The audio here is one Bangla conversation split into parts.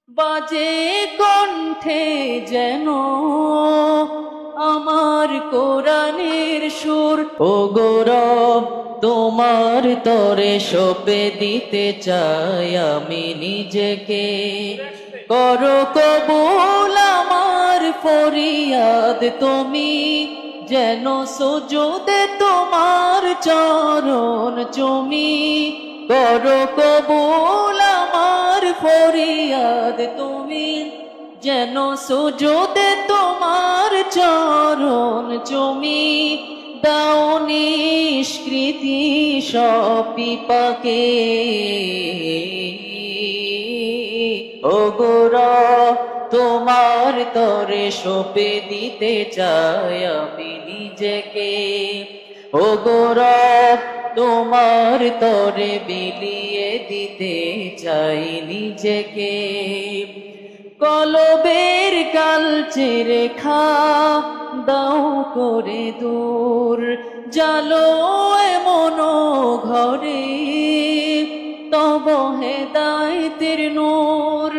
বাজে কণ্ঠে যেন আমার কোরআনের সুর। ও গো রব, তোমার তরে সঁপে দিতে চাই আমি নিজেকে। করো কবুল আমার ফরিয়াদ তুমি, যেন সুজুদে তোমার চরণ চুমি। করো কবুল আমার ফরিয়াদ তুমি, যেন সুজুদে তোমার চরণ চুমি। দাও নিষ্কৃতি সব বিপাকে। ও গো রব, তোমার তরে সঁপে দিতে চাই আমি নিজেকে। ও গো রব, তোমার তরে বিলিয়ে দিতে চাই নিজেকে। কলবের কালচে রেখা দাও করে দূর, জালো এমন ঘরে তব হেদায়েতের নূর।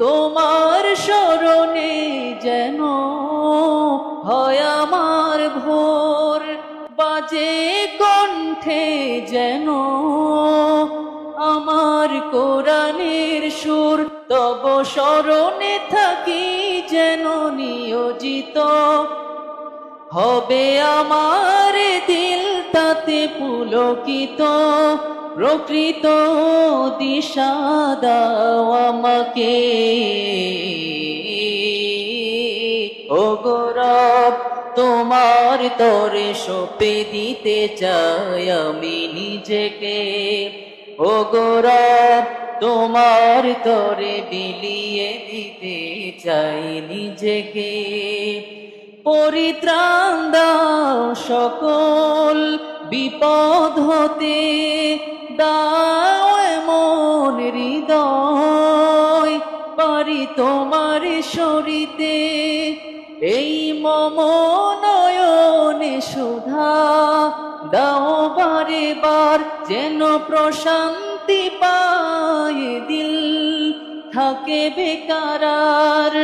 তোমার শরণে যেন হয় আমার ভোর, বাজে কণ্ঠে যেন আমার কোরআনের সুর। তব শরণে থাকি যেন নিয়োজিত, হবে আমার দিল তাতে পুলকিত। প্রকৃত দিশা দাও আমাকে। ও গো রব, তোমার তরে সঁপে দিতে চাই আমি নিজেকে। ও গো রব, তোমার তরে বিলিয়ে দিতে চাই নিজেকে। পরিত্রাণ দাও সকল বিপদ হতে, দাও এমন হৃদয় পারি তোমার সরিতে। এই মম নয়নে সুধা দাও বারে বার, যেন প্রশান্তি পায় দিল থাকে বেকারার।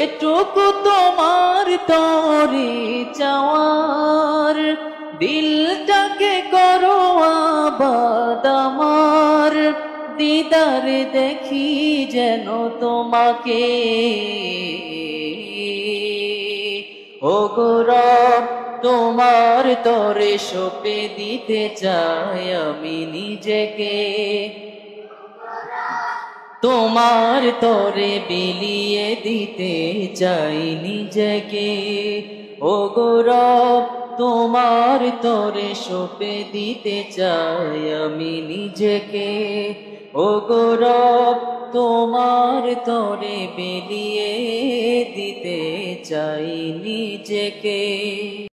এটুকু তোমার তরে চাওয়ার, দিলটাকে করো আবাদ আমার। দিদার দেখি যেন তোমাকে। ও গো রব, তোমার তরে সঁপে দিতে চাই আমি নিজেকে। তোমার তরে বিলিয়ে দিতে চাই নিজেকে। ও গো রব, তোমার তরে সঁপে দিতে চাই আমি নিজেকে। ও গো রব, তোমার তরে বিলিয়ে দিতে চাই নিজেকে।